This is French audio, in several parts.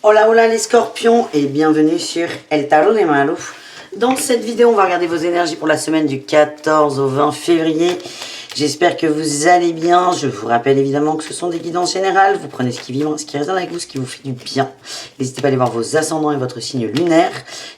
Hola hola les scorpions et bienvenue sur El Tarot de Malu. Dans cette vidéo, on va regarder vos énergies pour la semaine du 14 au 20 février. J'espère que vous allez bien. Je vous rappelle évidemment que ce sont des guidances générales. Vous prenez ce qui vibre, ce qui résonne avec vous, ce qui vous fait du bien. N'hésitez pas à aller voir vos ascendants et votre signe lunaire.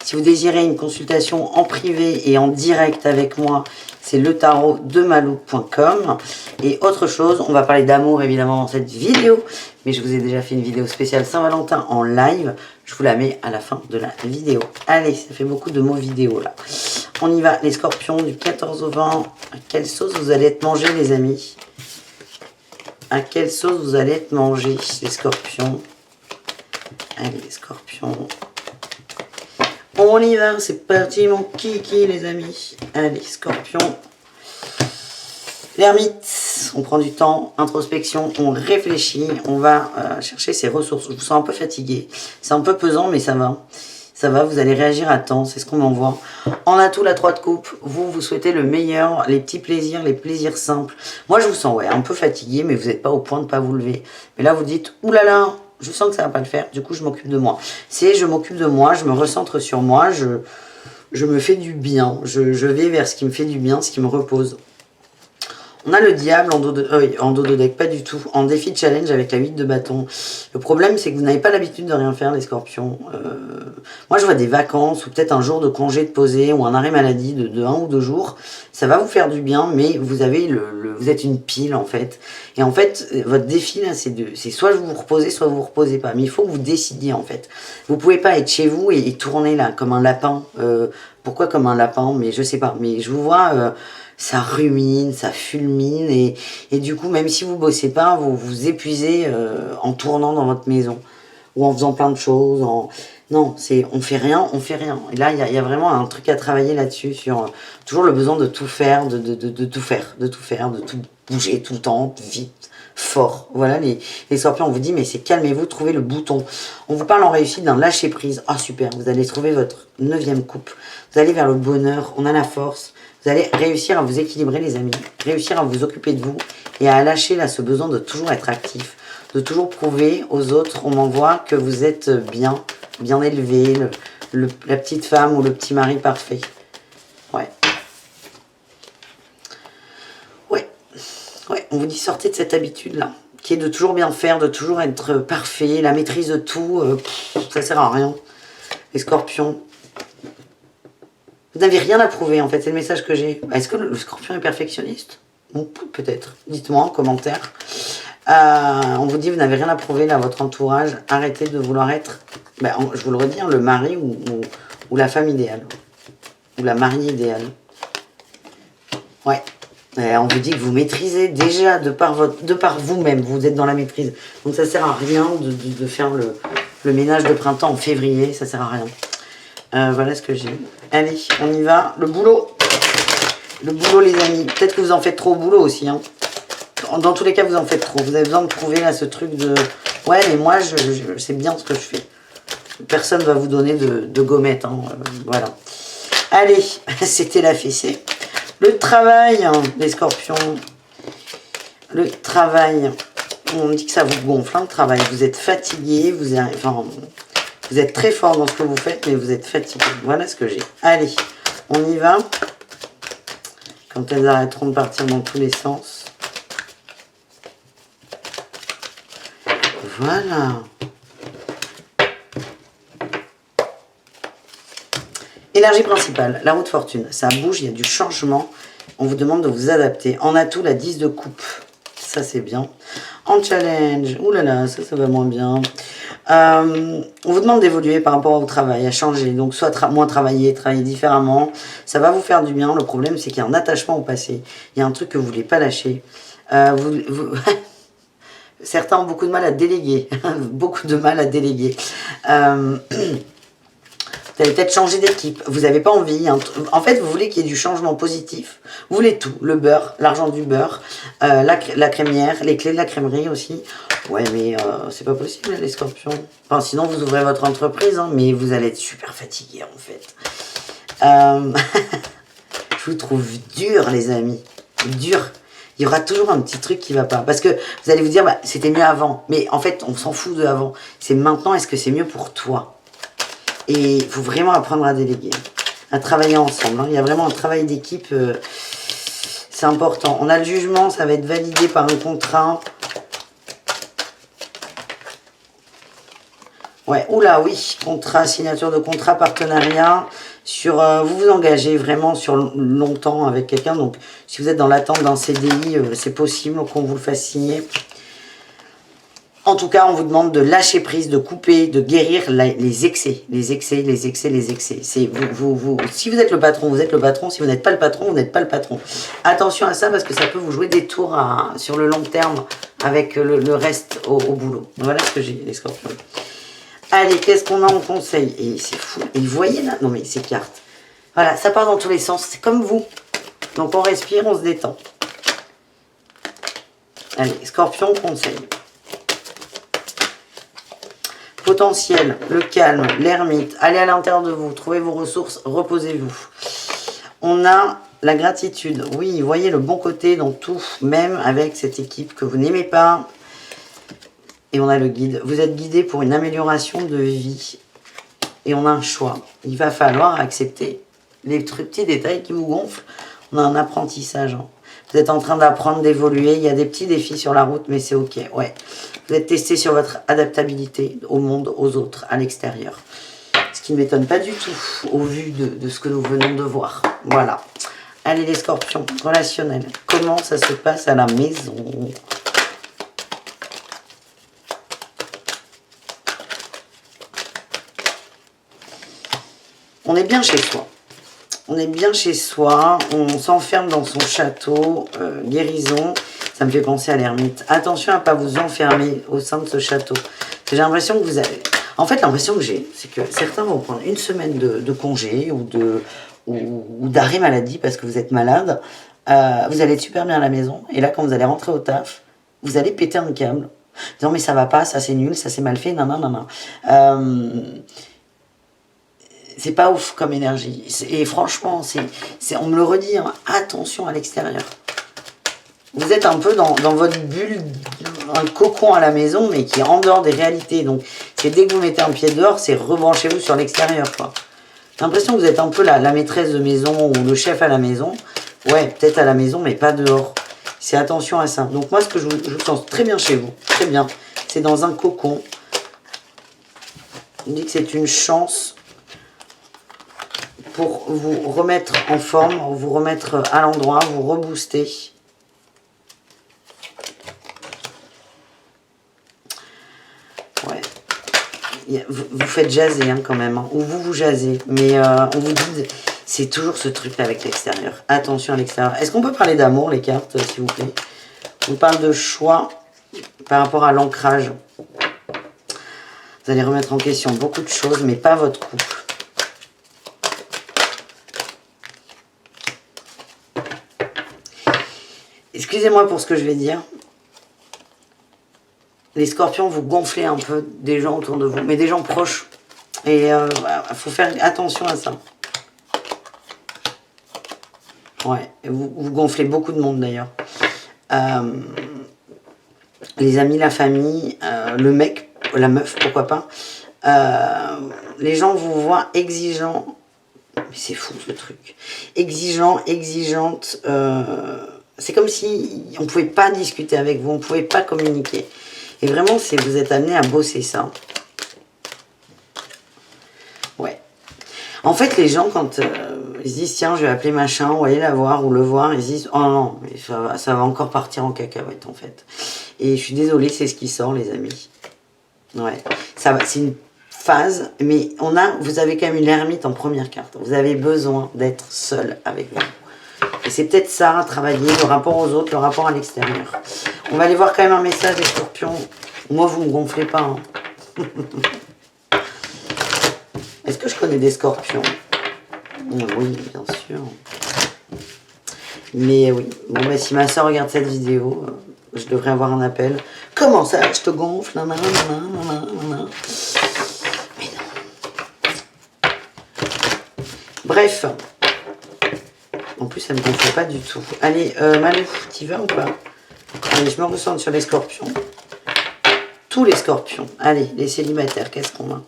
Si vous désirez une consultation en privé et en direct avec moi, c'est letarotdemalou.com. Et autre chose, on va parler d'amour évidemment dans cette vidéo. Mais je vous ai déjà fait une vidéo spéciale Saint-Valentin en live. Je vous la mets à la fin de la vidéo. Allez, ça fait beaucoup de mots vidéo là. On y va, les scorpions, du 14 au 20. À quelle sauce vous allez être mangés, les amis? À quelle sauce vous allez être mangés, les scorpions? Allez, les scorpions. On y va, c'est parti, mon kiki, les amis. Allez, scorpions. L'ermite, on prend du temps, introspection, on réfléchit, on va chercher ses ressources. Je vous sens un peu fatigué, c'est un peu pesant, mais ça va. Ça va, vous allez réagir à temps, c'est ce qu'on m'envoie. En atout, la 3 de coupe, vous souhaitez le meilleur, les petits plaisirs, les plaisirs simples. Moi, je vous sens un peu fatigué, mais vous n'êtes pas au point de ne pas vous lever. Mais là, vous dites, oulala, je sens que ça ne va pas le faire, du coup, je m'occupe de moi. Je m'occupe de moi, je me recentre sur moi, je me fais du bien, je vais vers ce qui me fait du bien, ce qui me repose. On a le diable en dos de deck, pas du tout. En défi challenge avec la 8 de bâton. Le problème, c'est que vous n'avez pas l'habitude de rien faire, les scorpions. Moi, je vois des vacances ou peut-être un jour de congé de poser ou un arrêt maladie de 1 ou 2 jours. Ça va vous faire du bien, mais vous avez vous êtes une pile, en fait. Et en fait, votre défi, là, c'est soit vous vous reposez, soit vous vous reposez pas. Mais il faut que vous décidiez, en fait. Vous pouvez pas être chez vous et tourner, là, comme un lapin. Pourquoi comme un lapin? Mais je sais pas. Mais je vous vois... ça rumine, ça fulmine et du coup, même si vous bossez pas, vous vous épuisez en tournant dans votre maison ou en faisant plein de choses. Non, on fait rien, on fait rien. Et là, il y a vraiment un truc à travailler là-dessus sur toujours le besoin de tout faire, de tout faire, de tout faire, de tout bouger tout le temps, vite, fort. Voilà, les scorpions, on vous dit, mais c'est calmez-vous, trouvez le bouton. On vous parle en réussite d'un lâcher-prise. Ah, super, vous allez trouver votre 9e coupe. Vous allez vers le bonheur, on a la force. Vous allez réussir à vous équilibrer, les amis, réussir à vous occuper de vous et à lâcher là ce besoin de toujours être actif, de toujours prouver aux autres, on m'envoie que vous êtes bien élevé, la petite femme ou le petit mari parfait. Ouais. Ouais, on vous dit sortez de cette habitude-là, qui est de toujours bien faire, de toujours être parfait, la maîtrise de tout, ça sert à rien. Les scorpions. Vous n'avez rien à prouver, en fait, c'est le message que j'ai. Est-ce que le scorpion est perfectionniste? Peut-être. Dites-moi en commentaire. On vous dit, vous n'avez rien à prouver là, à votre entourage. Arrêtez de vouloir être, je vous le redis, le mari ou la femme idéale. Ou la mariée idéale. Ouais. On vous dit que vous maîtrisez déjà de par vous-même. Vous êtes dans la maîtrise. Donc ça sert à rien de faire le ménage de printemps en février. Ça sert à rien. Voilà ce que j'ai. Allez, on y va. Le boulot. Le boulot, les amis. Peut-être que vous en faites trop au boulot aussi. Hein. Dans tous les cas, vous en faites trop. Vous avez besoin de trouver là ce truc de... Ouais, mais moi, je sais bien ce que je fais. Personne ne va vous donner de gommettes. Hein. Voilà. Allez, c'était la fessée. Le travail, hein, les scorpions. Le travail. On dit que ça vous gonfle, hein, le travail. Vous êtes fatigué. Vous êtes très fort dans ce que vous faites, mais vous êtes fatigué. Voilà ce que j'ai. Allez, on y va. Quand elles arrêteront de partir dans tous les sens. Voilà. Énergie principale, la roue de fortune. Ça bouge, il y a du changement. On vous demande de vous adapter. En atout, la 10 de coupe. Ça, c'est bien. En challenge, oulala, ça va moins bien. On vous demande d'évoluer par rapport au travail, à changer. Donc, soit moins travailler différemment. Ça va vous faire du bien. Le problème, c'est qu'il y a un attachement au passé. Il y a un truc que vous ne voulez pas lâcher. Certains ont beaucoup de mal à déléguer. Beaucoup de mal à déléguer. Vous allez peut-être changer d'équipe. Vous n'avez pas envie. Hein. En fait, vous voulez qu'il y ait du changement positif. Vous voulez tout. Le beurre, l'argent du beurre, la crémière, les clés de la crèmerie aussi. Ouais, mais c'est pas possible, les scorpions. Enfin, sinon, vous ouvrez votre entreprise, hein, mais vous allez être super fatigué, en fait. Je vous trouve dur, les amis. Dur. Il y aura toujours un petit truc qui va pas. Parce que vous allez vous dire, bah, c'était mieux avant. Mais en fait, on s'en fout de avant. C'est maintenant, est-ce que c'est mieux pour toi? Et il faut vraiment apprendre à déléguer, à travailler ensemble. Hein. Il y a vraiment un travail d'équipe, c'est important. On a le jugement, ça va être validé par un contrat. Ouais, oula, oui, contrat, signature de contrat, partenariat, sur, vous vous engagez vraiment sur longtemps avec quelqu'un, donc si vous êtes dans l'attente d'un CDI, c'est possible qu'on vous le fasse signer. En tout cas, on vous demande de lâcher prise, de couper, de guérir les excès. Les excès. Si vous êtes le patron, vous êtes le patron. Si vous n'êtes pas le patron, vous n'êtes pas le patron. Attention à ça parce que ça peut vous jouer des tours sur le long terme avec le reste au boulot. Voilà ce que j'ai, les scorpions. Allez, qu'est-ce qu'on a en conseil? Et c'est fou. Et vous voyez là? Non mais ces cartes. Voilà, ça part dans tous les sens. C'est comme vous. Donc on respire, on se détend. Allez, scorpion, conseil. Potentiel, le calme, l'ermite, allez à l'intérieur de vous, trouvez vos ressources, reposez-vous. On a la gratitude, oui, voyez le bon côté dans tout, même avec cette équipe que vous n'aimez pas. Et on a le guide, vous êtes guidé pour une amélioration de vie. Et on a un choix, il va falloir accepter les petits détails qui vous gonflent. On a un apprentissage, hein. Vous êtes en train d'apprendre, d'évoluer. Il y a des petits défis sur la route, mais c'est ok. Ouais. Vous êtes testé sur votre adaptabilité au monde, aux autres, à l'extérieur. Ce qui ne m'étonne pas du tout, au vu de ce que nous venons de voir. Voilà. Allez les scorpions, relationnel. Comment ça se passe à la maison? On est bien chez soi. On est bien chez soi, on s'enferme dans son château, guérison, ça me fait penser à l'ermite. Attention à ne pas vous enfermer au sein de ce château. J'ai l'impression que vous avez... En fait, l'impression que j'ai, c'est que certains vont prendre une semaine de congé ou d'arrêt maladie parce que vous êtes malade. Vous allez être super bien à la maison. Et là, quand vous allez rentrer au taf, vous allez péter un câble. Non mais ça va pas, ça c'est nul, ça c'est mal fait, non. C'est pas ouf comme énergie. Et franchement, on me le redit, hein, attention à l'extérieur. Vous êtes un peu dans votre bulle, un cocon à la maison, mais qui est en dehors des réalités. Donc, c'est dès que vous mettez un pied dehors, c'est rebranchez-vous sur l'extérieur, quoi. J'ai l'impression que vous êtes un peu la maîtresse de maison ou le chef à la maison. Ouais, peut-être à la maison, mais pas dehors. C'est attention à ça. Donc, moi, ce que je vous sens très bien chez vous, très bien, c'est dans un cocon. On dit que c'est une chance pour vous remettre en forme, vous remettre à l'endroit, vous rebooster. Ouais. Vous faites jaser hein, quand même, hein, ou vous jasez. Mais on vous dit, c'est toujours ce truc avec l'extérieur. Attention à l'extérieur. Est-ce qu'on peut parler d'amour, les cartes, s'il vous plaît? On parle de choix par rapport à l'ancrage. Vous allez remettre en question beaucoup de choses, mais pas votre couple. Excusez-moi pour ce que je vais dire. Les scorpions, vous gonflez un peu des gens autour de vous, mais des gens proches. Et il faut faire attention à ça. Ouais, vous gonflez beaucoup de monde d'ailleurs. Les amis, la famille, le mec, la meuf, pourquoi pas. Les gens vous voient exigeants. Mais c'est fou ce truc. Exigeant, exigeante. C'est comme si on ne pouvait pas discuter avec vous, on ne pouvait pas communiquer. Et vraiment, vous êtes amené à bosser ça. Ouais. En fait, les gens, quand ils se disent, tiens, je vais appeler machin, ou aller la voir, ou le voir, ils se disent, oh non, mais ça va encore partir en cacahuète, en fait. Et je suis désolée, c'est ce qui sort, les amis. Ouais. C'est une phase, mais vous avez quand même une ermite en première carte. Vous avez besoin d'être seul avec vous. Et c'est peut-être ça, à travailler, le rapport aux autres, le rapport à l'extérieur. On va aller voir quand même un message des scorpions. Moi, vous ne me gonflez pas. Hein. Est-ce que je connais des scorpions? Oui, bien sûr. Mais oui. Bon, bah, si ma soeur regarde cette vidéo, je devrais avoir un appel. Comment ça, je te gonfle? Mais non. Bref. En plus, ça ne me gonfle pas du tout. Allez, Malou, t'y vas ou pas? Allez, je me ressens sur les scorpions. Tous les scorpions. Allez, les célibataires, qu'est-ce qu'on a?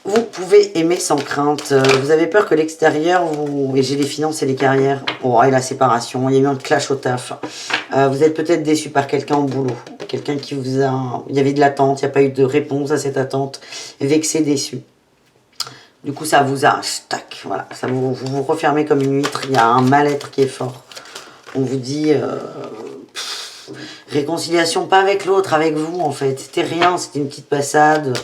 Vous pouvez aimer sans crainte. Vous avez peur que l'extérieur, et j'ai les finances et les carrières, oh, et la séparation, il y a eu un clash au taf. Vous êtes peut-être déçu par quelqu'un au boulot. Quelqu'un qui vous a... Il y avait de l'attente, il n'y a pas eu de réponse à cette attente. Vexé, déçu. Du coup, ça vous a... Tac, voilà. Ça vous refermez comme une huître. Il y a un mal-être qui est fort. On vous dit... réconciliation, pas avec l'autre, avec vous, en fait. C'était rien, c'était une petite passade.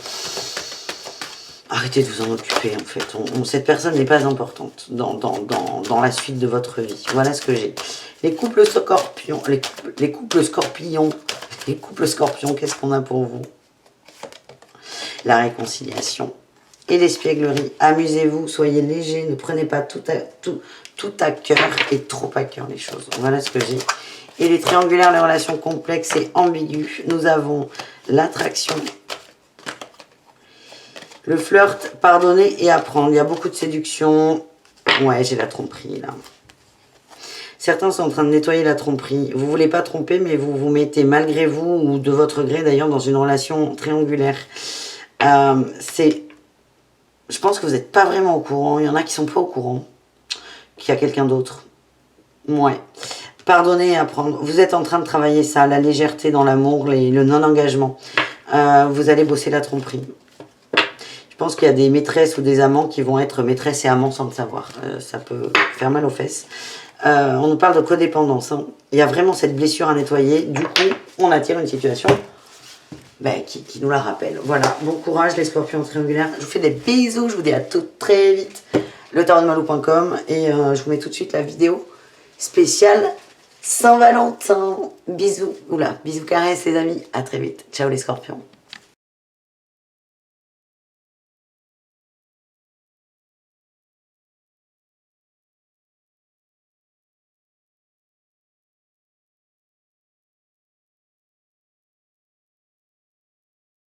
Arrêtez de vous en occuper, en fait. Cette personne n'est pas importante dans la suite de votre vie. Voilà ce que j'ai. Les couples scorpions, les couples scorpions, qu'est-ce qu'on a pour vous? La réconciliation et l'espièglerie. Amusez-vous, soyez léger, ne prenez pas tout à cœur et trop à cœur les choses. Voilà ce que j'ai. Et les triangulaires, les relations complexes et ambiguës. Nous avons l'attraction, le flirt, pardonner et apprendre. Il y a beaucoup de séduction. Ouais, j'ai la tromperie là. Certains sont en train de nettoyer la tromperie. Vous ne voulez pas tromper, mais vous vous mettez malgré vous, ou de votre gré d'ailleurs, dans une relation triangulaire. Je pense que vous n'êtes pas vraiment au courant. Il y en a qui ne sont pas au courant qu'il y a quelqu'un d'autre. Ouais. Pardonner et apprendre. Vous êtes en train de travailler ça, la légèreté dans l'amour, le non-engagement. Vous allez bosser la tromperie. Je pense qu'il y a des maîtresses ou des amants qui vont être maîtresses et amants sans le savoir. Ça peut faire mal aux fesses. On nous parle de codépendance. Hein. Il y a vraiment cette blessure à nettoyer. Du coup, on attire une situation qui nous la rappelle. Voilà. Bon courage les scorpions triangulaires. Je vous fais des bisous. Je vous dis à tout très vite. letarotdemalou.com et je vous mets tout de suite la vidéo spéciale Saint-Valentin. Bisous. Oula, bisous caresses les amis. À très vite. Ciao les scorpions.